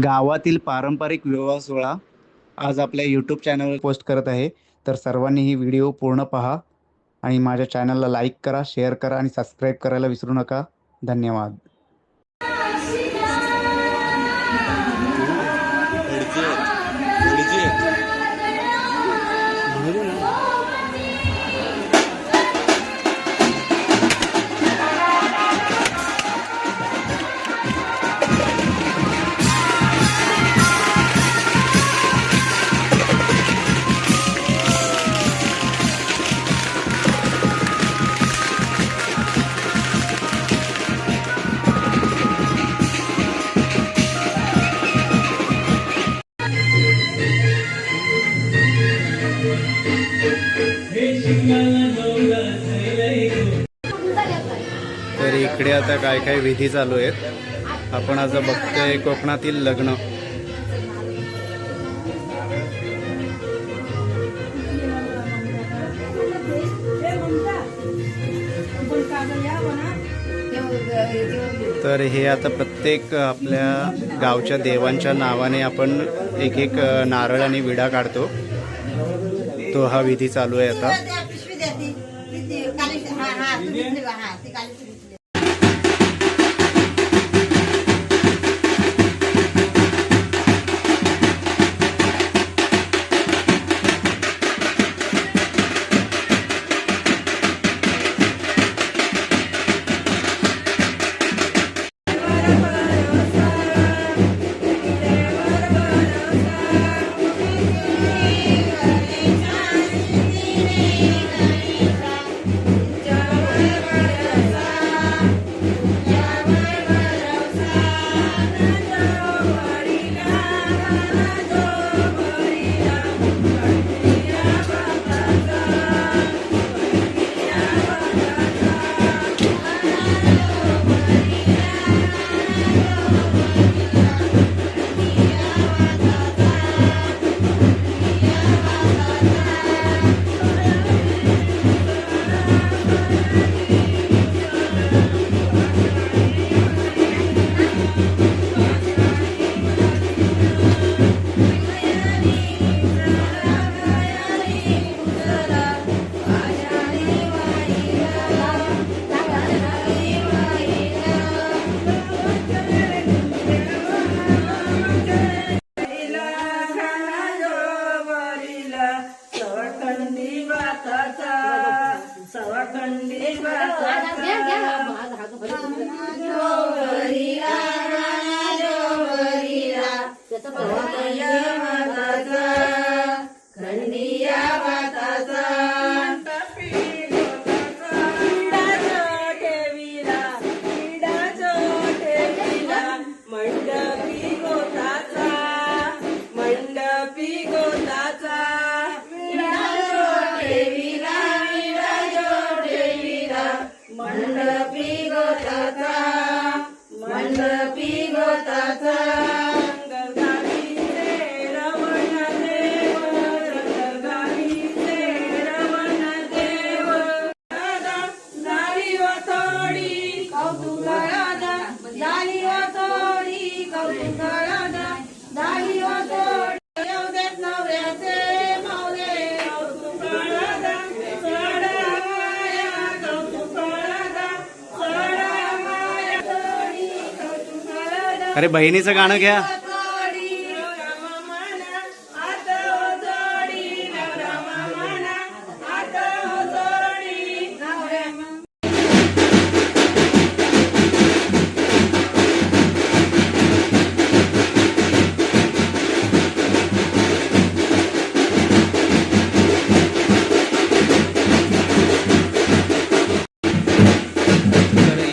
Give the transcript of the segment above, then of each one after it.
गावातील पारंपरिक विवाह सोहळा आज आपल्या यूट्यूब चॅनलवर पोस्ट करत आहे. तर सर्वांनी ही व्हिडिओ पूर्ण पहा आणि माझ्या चॅनलला लाईक करा, शेअर करा आणि सबस्क्राईब करायला विसरू नका. धन्यवाद. तर इकडे आता काय काय विधी चालू आहेत. आपण आज बघतोय कोकणातील लग्न. तर हे आता प्रत्येक आपल्या गावच्या देवांच्या नावाने आपण एक एक नारळ आणि विडा काढतो. तो हा विधी चालू आहे आता. अरे बहिणीचं गाणं घ्या.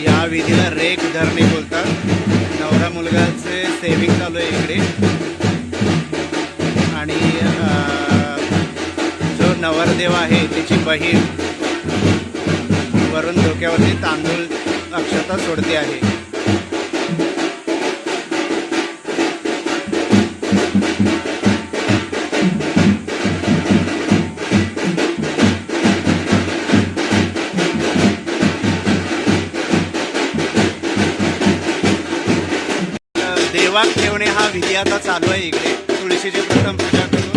या विधीला रेख धरणे बोलतात. नवरा मुलगाचे सेविंग चालू आहे इकडे आणि जो नवरदेव आहे त्याची बहीण वरून डोक्यावरती तांदूळ अक्षता सोडते आहे. देवाक ठेवणे हा विधी आता चालू आहे इकडे तुळशीची प्रथम पूजा करून.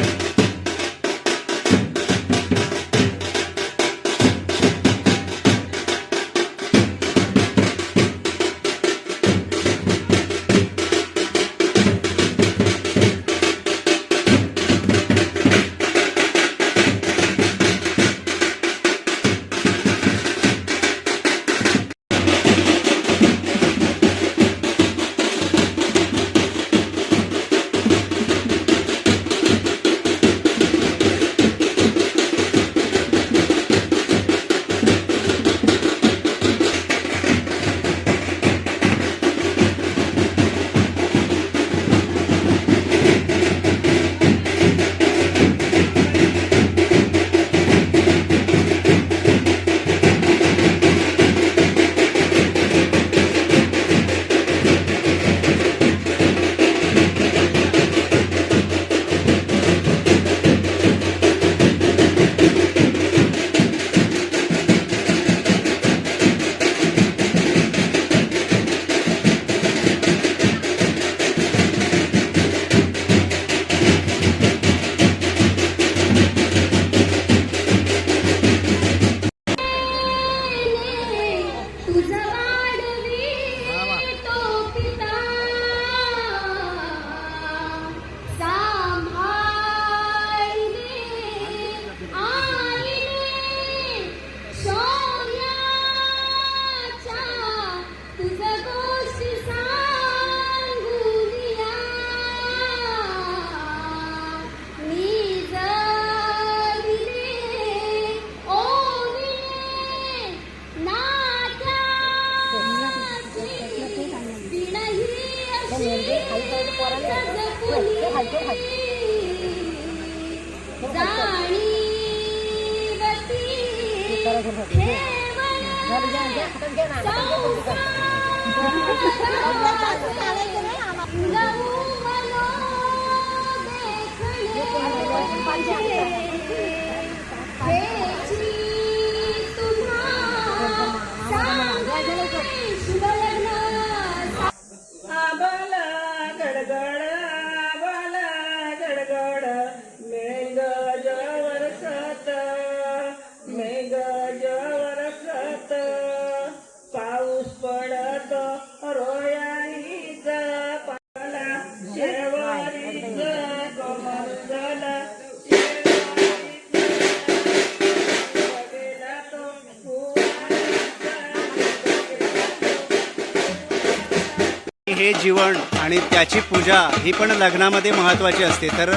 हे जीवन आणि त्याची पूजा ही पण लग्नामध्ये महत्त्वाची असते. तर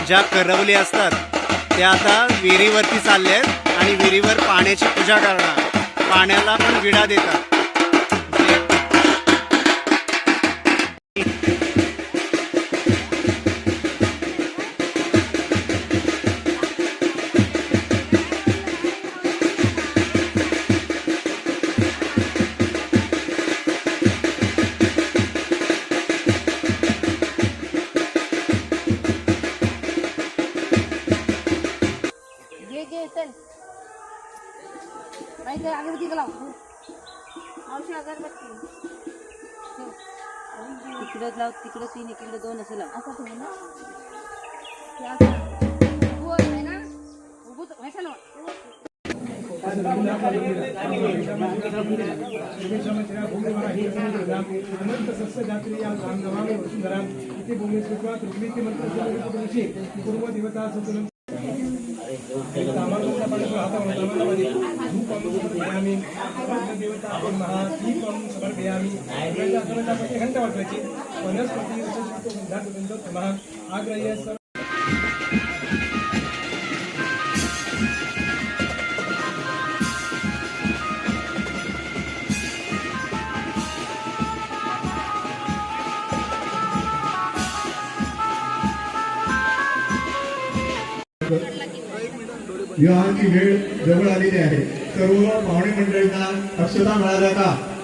ज्या करवली असतात त्या आता विहिरीवरती चालल्या आहेत आणि विहिरीवर पाण्याची पूजा करणार, पाण्याला पण विडा देतात. तिकडे लाव, तिकडे 3, इकडे 2 असं लाव. असं ठेव ना. विवाहाची वेळ जवळ आलेली आहे. सर्व पाहुणे मंडळींना अक्षता मिळाल्या का?